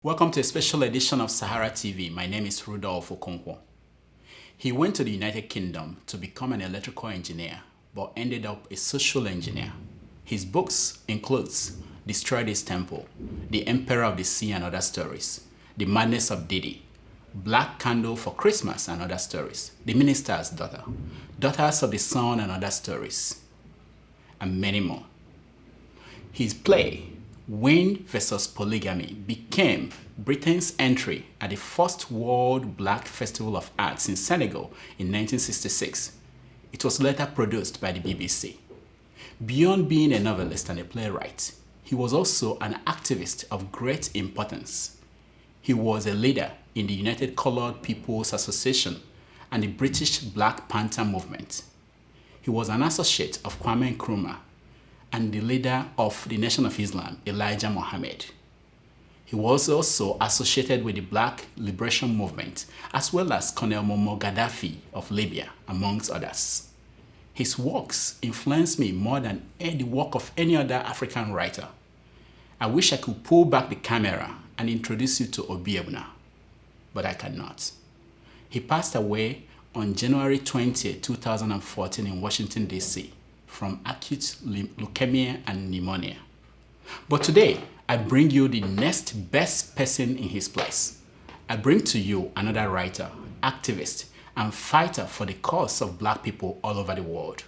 Welcome to a special edition of Sahara TV. My name is Rudolf Okonkwo. He went to the United Kingdom to become an electrical engineer, but ended up a social engineer. His books includes Destroy This Temple, The Emperor of the Sea and Other Stories, The Madness of Didi, Black Candle for Christmas and Other Stories, The Minister's Daughter, Daughters of the Sun and Other Stories, and many more. His play, Wind vs. Polygamy, became Britain's entry at the first World Black Festival of Arts in Senegal in 1966. It was later produced by the BBC. Beyond being a novelist and a playwright, he was also an activist of great importance. He was a leader in the United Coloured People's Association and the British Black Panther movement. He was an associate of Kwame Nkurumah and the leader of the Nation of Islam, Elijah Muhammad. He was also associated with the Black Liberation Movement, as well as Colonel Gaddafi of Libya, amongst others. His works influenced me more than the work of any other African writer. I wish I could pull back the camera and introduce you to Obi Egbuna, but I cannot. He passed away on January 20, 2014 in Washington, D.C., from acute leukemia and pneumonia. But today, I bring you the next best person in his place. I bring to you another writer, activist, and fighter for the cause of Black people all over the world.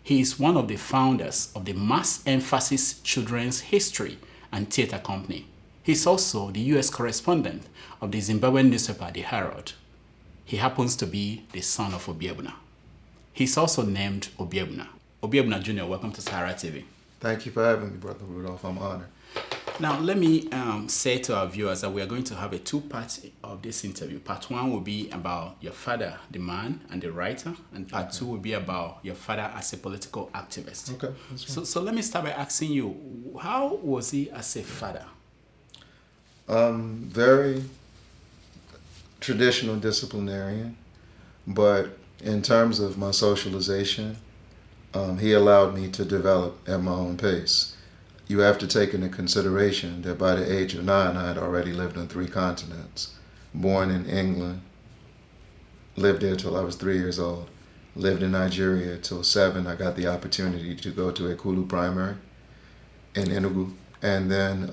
He is one of the founders of the Mass Emphasis Children's History and Theatre Company. He's also the U.S. correspondent of the Zimbabwean newspaper, the Herald. He happens to be the son of Obi Egbuna. He's also named Obi Egbuna. Obi Egbuna Jr., welcome to Sahara TV. Thank you for having me, Brother Rudolph. I'm honored. Now, let me say to our viewers that we are going to have a two-part of this interview. Part one will be about your father, the man and the writer, and part two will be about your father as a political activist. Okay. So let me start by asking you, how was he as a father? Very traditional disciplinarian, but in terms of my socialization, he allowed me to develop at my own pace. You have to take into consideration that by the age of 9, I had already lived on 3 continents. Born in England, lived there till I was 3 years old. Lived in Nigeria till 7. I got the opportunity to go to Ekulu Primary in Enugu. And then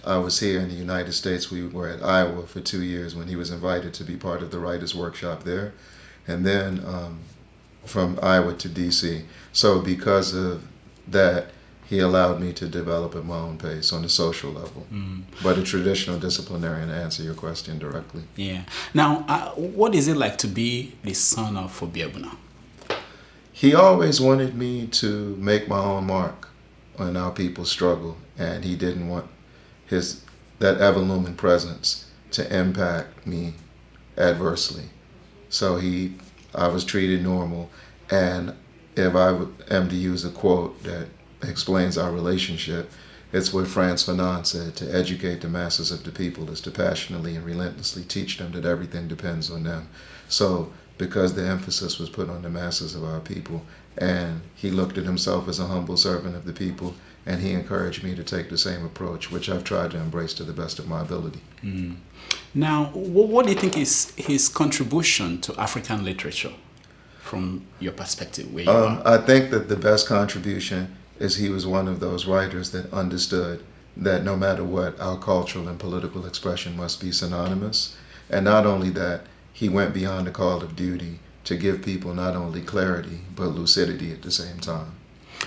I was here in the United States. We were at Iowa for 2 years when he was invited to be part of the writers' workshop there. And then from Iowa to DC. So because of that, he allowed me to develop at my own pace on the social level. But a traditional disciplinarian, to answer your question directly. Yeah. Now, what is it like to be the son of Obi Egbuna? He always wanted me to make my own mark on our people's struggle, and he didn't want that ever-looming presence to impact me adversely. So I was treated normal, and if I am to use a quote that explains our relationship, it's what Fanon said: to educate the masses of the people is to passionately and relentlessly teach them that everything depends on them. So because the emphasis was put on the masses of our people, and he looked at himself as a humble servant of the people, and he encouraged me to take the same approach, which I've tried to embrace to the best of my ability. Now, what do you think is his contribution to African literature from your perspective, where you are? I think that the best contribution is he was one of those writers that understood that no matter what, our cultural and political expression must be synonymous. And not only that, he went beyond the call of duty to give people not only clarity, but lucidity at the same time.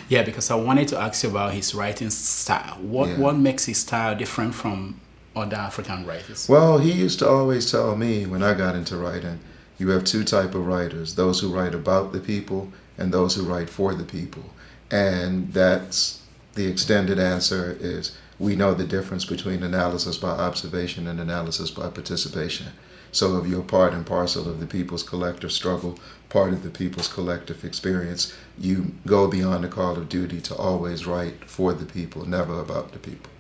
Yeah, because I wanted to ask you about his writing style. What makes his style different from other African writers? Well, he used to always tell me when I got into writing, you have 2 types of writers: those who write about the people and those who write for the people. And that's the extended answer is we know the difference between analysis by observation and analysis by participation. So if you're part and parcel of the people's collective struggle, part of the people's collective experience, you go beyond the call of duty to always write for the people, never about the people.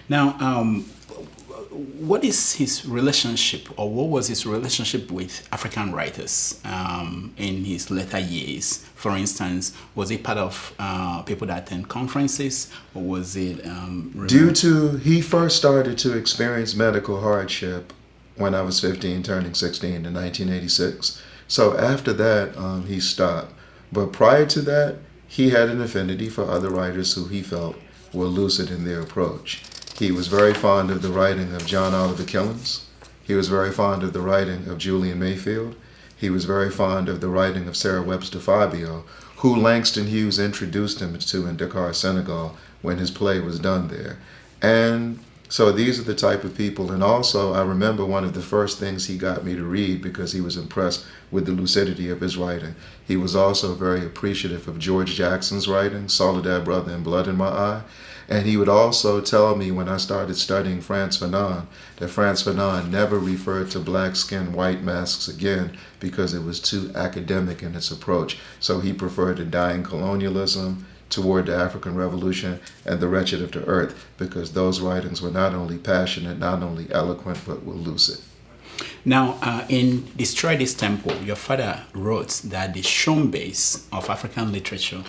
Now, what is his relationship, or what was his relationship with African writers in his later years? For instance, was he part of people that attend conferences, or was it... He first started to experience medical hardship when I was 15, turning 16 in 1986. So after that, he stopped. But prior to that, he had an affinity for other writers who he felt were lucid in their approach. He was very fond of the writing of John Oliver Killens. He was very fond of the writing of Julian Mayfield. He was very fond of the writing of Sarah Webster Fabio, who Langston Hughes introduced him to in Dakar, Senegal, when his play was done there. And so these are the type of people. And also, I remember one of the first things he got me to read, because he was impressed with the lucidity of his writing. He was also very appreciative of George Jackson's writing, Soledad Brother and Blood in My Eye. And he would also tell me, when I started studying Frantz Fanon, that Frantz Fanon never referred to black skin, white masks again, because it was too academic in its approach. So he preferred to die in colonialism, Toward the African Revolution, and The Wretched of the Earth, because those writings were not only passionate, not only eloquent, but were lucid. Now, in Destroy This Temple, your father wrote that the Shombes of African literature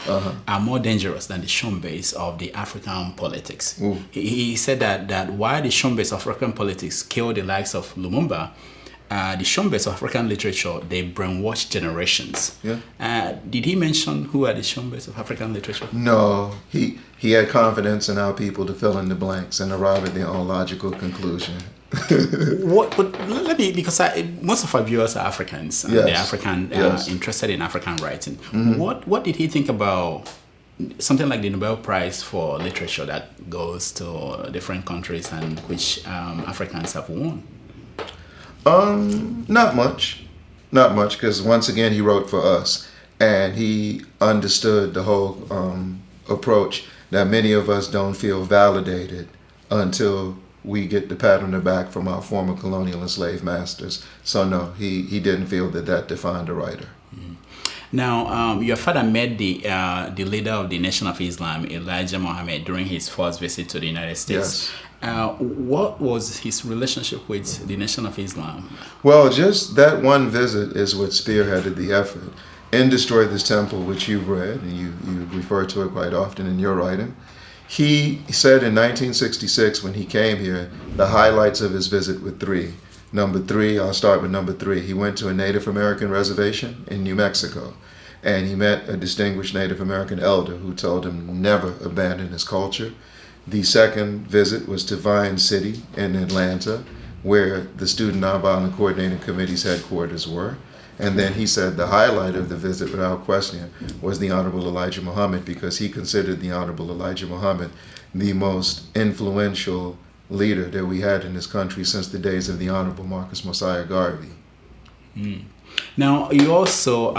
are more dangerous than the Shombes of the African politics. He said that while the Shombes of African politics killed the likes of Lumumba, the Shombes of African literature, they brainwashed generations. Yeah. Did he mention who are the Shombes of African literature? No, he had confidence in our people to fill in the blanks and arrive at their own logical conclusion. Because most of our viewers are Africans, and they're African, interested in African writing. What did he think about something like the Nobel Prize for literature that goes to different countries and which Africans have won? Not much, because once again he wrote for us, and he understood the whole approach that many of us don't feel validated until we get the pat on the back from our former colonial and slave masters. So no, he didn't feel that defined a writer. Now, your father met the leader of the Nation of Islam, Elijah Muhammad, during his first visit to the United States. Yes. What was his relationship with the Nation of Islam? Well, just that one visit is what spearheaded the effort. In Destroy This Temple, which you've read, and you refer to it quite often in your writing, he said in 1966, when he came here, the highlights of his visit were three. Number three, I'll start with number three. He went to a Native American reservation in New Mexico, and he met a distinguished Native American elder who told him never abandon his culture. The second visit was to Vine City in Atlanta, where the Student Nonviolent Coordinating Committee's headquarters were. And then he said the highlight of the visit, without question, was the Honorable Elijah Muhammad, because he considered the Honorable Elijah Muhammad the most influential leader that we had in this country since the days of the Honorable Marcus Mosiah Garvey. Now, you also,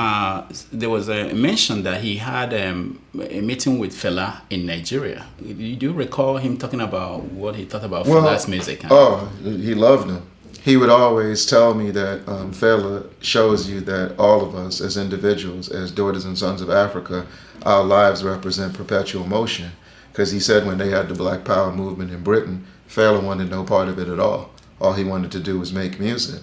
there was a mention that he had a meeting with Fela in Nigeria. Do you recall him talking about what he thought about Fela's music? He loved him. He would always tell me that Fela shows you that all of us as individuals, as daughters and sons of Africa, our lives represent perpetual motion. Because he said when they had the Black Power movement in Britain, Fela wanted no part of it at all. All he wanted to do was make music.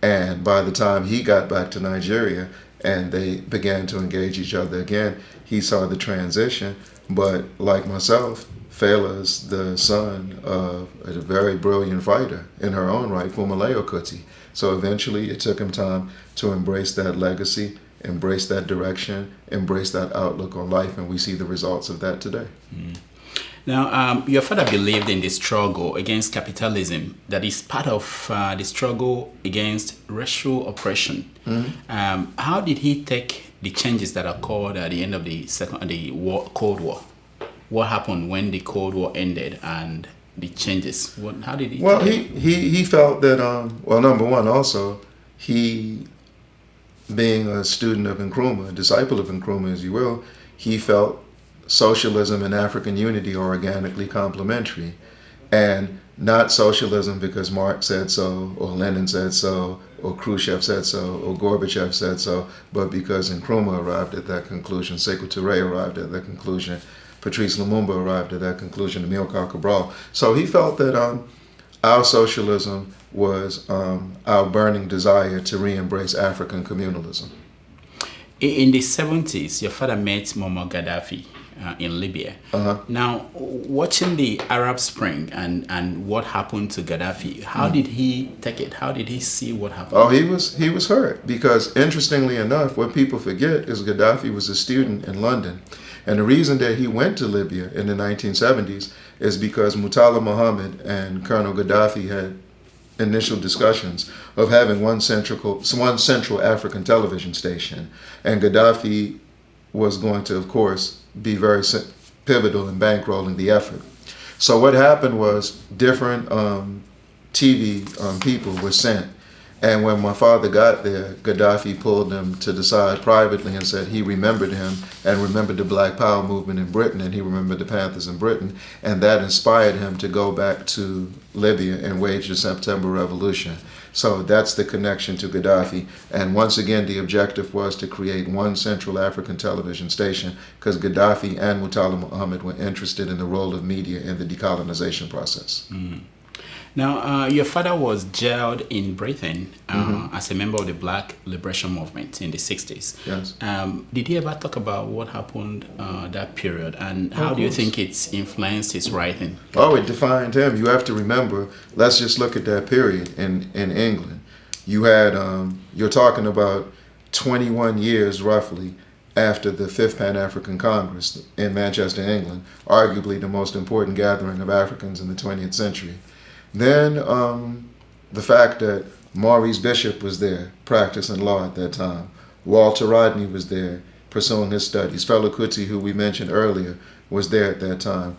And by the time he got back to Nigeria and they began to engage each other again, he saw the transition. But like myself, Fela's the son of a very brilliant fighter in her own right, Fumaleo Kuti. So eventually it took him time to embrace that legacy, embrace that direction, embrace that outlook on life, and we see the results of that today. Now, your father believed in the struggle against capitalism, that is part of the struggle against racial oppression. How did he take the changes that occurred at the end of the Cold War? What happened when the Cold War ended and the changes? How did he? Well, he felt that. Number one, also he, being a student of Nkurumah, a disciple of Nkurumah, as you will, he felt socialism and African unity are organically complementary, and not socialism because Marx said so, or Lenin said so, or Khrushchev said so, or Gorbachev said so, but because Nkrumah arrived at that conclusion, Sekou Touré arrived at that conclusion, Patrice Lumumba arrived at that conclusion, Amilcar Cabral. So he felt that our socialism was our burning desire to re-embrace African communalism. In the 70s, your father met Muammar Gaddafi in Libya. Now, watching the Arab Spring and what happened to Gaddafi, how did he take it? How did he see what happened? Oh, he was hurt because, interestingly enough, what people forget is Gaddafi was a student in London. And the reason that he went to Libya in the 1970s is because Murtala Muhammad and Colonel Gaddafi had initial discussions of having one central African television station. And Gaddafi was going to, of course, be very pivotal in bankrolling the effort. So what happened was different TV people were sent. And when my father got there, Gaddafi pulled him to the side privately and said he remembered him and remembered the Black Power movement in Britain, and he remembered the Panthers in Britain, and that inspired him to go back to Libya and wage the September Revolution. So that's the connection to Gaddafi. And once again, the objective was to create one central African television station because Gaddafi and Murtala Muhammad were interested in the role of media in the decolonization process. Now, your father was jailed in Britain as a member of the Black Liberation Movement in the 60s. Yes. Did he ever talk about what happened that period, and how do you think it's influenced his writing? Oh, it defined him. You have to remember, let's just look at that period in England. You had, you're talking about 21 years roughly after the Fifth Pan-African Congress in Manchester, England, arguably the most important gathering of Africans in the 20th century. Then the fact that Maurice Bishop was there practicing law at that time. Walter Rodney was there pursuing his studies. Fela Kuti, who we mentioned earlier, was there at that time.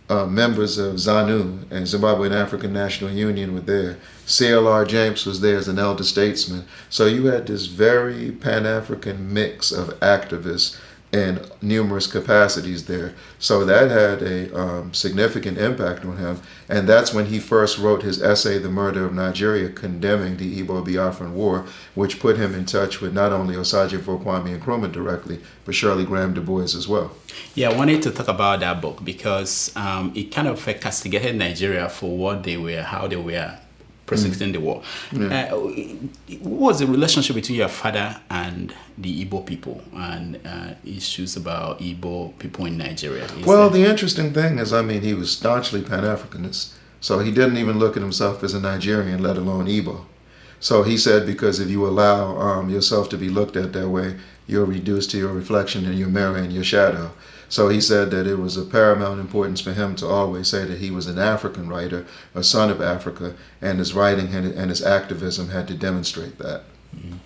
Members of ZANU and Zimbabwean African National Union were there. CLR James was there as an elder statesman. So you had this very Pan-African mix of activists in numerous capacities there. So that had a significant impact on him. And that's when he first wrote his essay, The Murder of Nigeria, condemning the Igbo-Biafran War, which put him in touch with not only Osagyefo Kwame Nkrumah directly, but Shirley Graham Du Bois as well. Yeah, I wanted to talk about that book because it kind of castigated Nigeria for what they were, how they were prosecuting the war. Yeah. What was the relationship between your father and the Igbo people and issues about Igbo people in Nigeria? The interesting thing is, he was staunchly Pan-Africanist. So he didn't even look at himself as a Nigerian, let alone Igbo. So he said, because if you allow yourself to be looked at that way, you're reduced to your reflection in your mirror and your shadow. So he said that it was of paramount importance for him to always say that he was an African writer, a son of Africa, and his writing and his activism had to demonstrate that. Mm-hmm.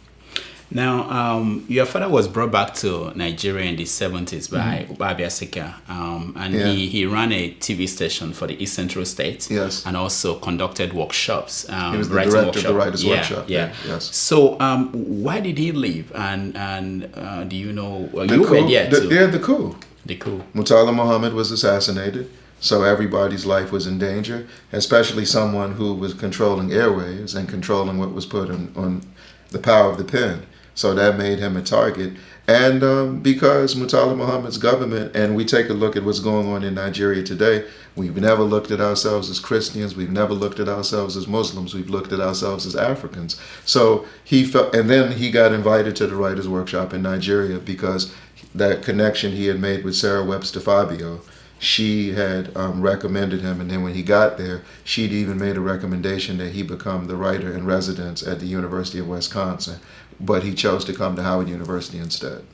Now, your father was brought back to Nigeria in the 70s by Obi Asika, and he ran a TV station for the East Central State, yes, and also conducted workshops. He was the director of the Writers' Workshop. Yeah. Yes. So, why did he leave? And do you know? You were there too. The coup. The coup. Murtala Muhammad was assassinated, so everybody's life was in danger, especially someone who was controlling airwaves and controlling what was put on the power of the pen. So that made him a target. And because Murtala Muhammad's government, and we take a look at what's going on in Nigeria today, we've never looked at ourselves as Christians, we've never looked at ourselves as Muslims, we've looked at ourselves as Africans. So he felt, and then he got invited to the Writers' Workshop in Nigeria because that connection he had made with Sarah Webster Fabio, she had recommended him, and then when he got there, she'd even made a recommendation that he become the writer in residence at the University of Wisconsin, but he chose to come to Howard University instead.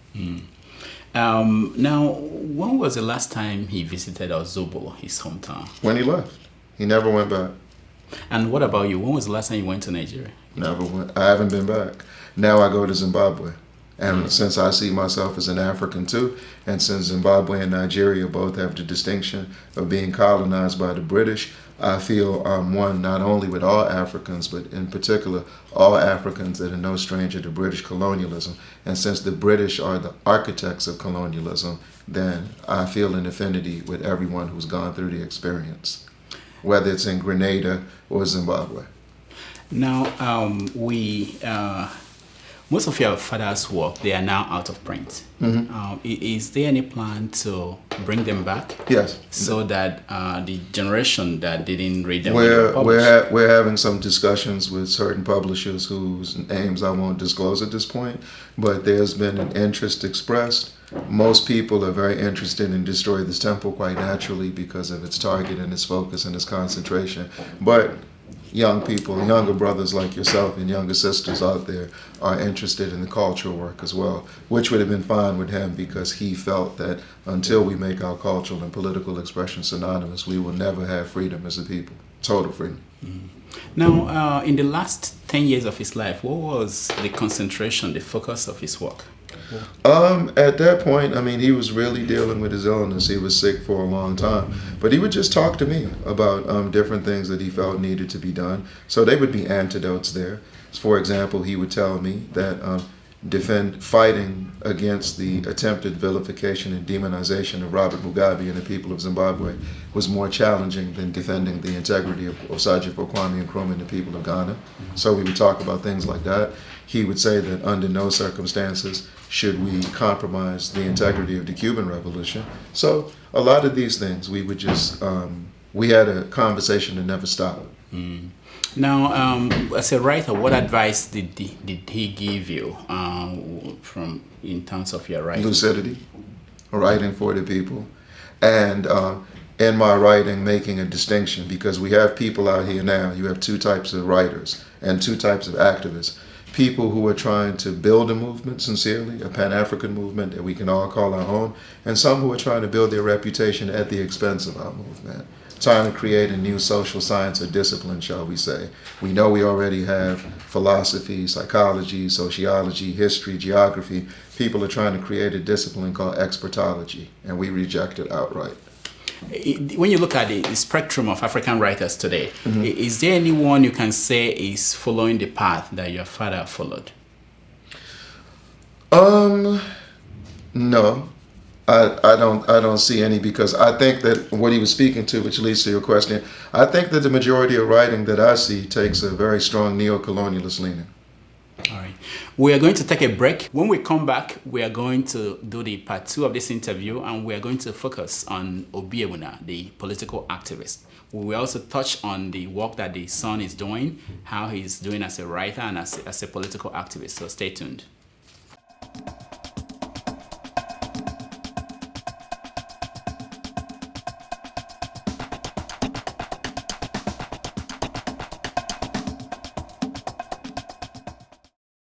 Now, when was the last time he visited Ozobolo, his hometown? When he left. He never went back. And what about you? When was the last time you went to Nigeria? Never went. I haven't been back. Now I go to Zimbabwe. And since I see myself as an African too, and since Zimbabwe and Nigeria both have the distinction of being colonized by the British, I feel one not only with all Africans, but in particular all Africans that are no stranger to British colonialism. And since the British are the architects of colonialism, then I feel an affinity with everyone who's gone through the experience, whether it's in Grenada or Zimbabwe. Now, Most of your father's work, they are now out of print. Is there any plan to bring them back? Yes. So that the generation that didn't read them will publish? We're having some discussions with certain publishers whose names I won't disclose at this point, but there's been an interest expressed. Most people are very interested in Destroy This Temple quite naturally because of its target and its focus and its concentration. But young people, younger brothers like yourself and younger sisters out there are interested in the cultural work as well, which would have been fine with him because he felt that until we make our cultural and political expression synonymous, we will never have freedom as a people, total freedom. Now, in the last 10 years of his life, what was the concentration, the focus of his work? At that point, I mean, he was really dealing with his illness. He was sick for a long time. But he would just talk to me about different things that he felt needed to be done. So they would be antidotes there. For example, he would tell me that fighting against the attempted vilification and demonization of Robert Mugabe and the people of Zimbabwe was more challenging than defending the integrity of Kwame and Nkurumah and the people of Ghana. So we would talk about things like that. He would say that under no circumstances should we compromise the integrity of the Cuban Revolution. So a lot of these things, we would just, we had a conversation that never stopped. Now, as a writer, what advice did he give you in terms of your writing? Lucidity, writing for the people, and in my writing making a distinction, because we have people out here now, you have two types of writers and two types of activists. People who are trying to build a movement sincerely, a Pan-African movement that we can all call our own, and some who are trying to build their reputation at the expense of our movement, trying to create a new social science or discipline, shall we say. We know we already have philosophy, psychology, sociology, history, geography. People are trying to create a discipline called expertology, and we reject it outright. When you look at the spectrum of African writers today, is there anyone you can say is following the path that your father followed? No, I don't see any, because I think that what he was speaking to, which leads to your question, I think that the majority of writing that I see takes a very strong neo-colonialist leaning. All right. We are going to take a break. When we come back, we are going to do the part 2 of this interview, and we are going to focus on Obi Egbuna, the political activist. We will also touch on the work that the son is doing, how he's doing as a writer and as a political activist. So stay tuned.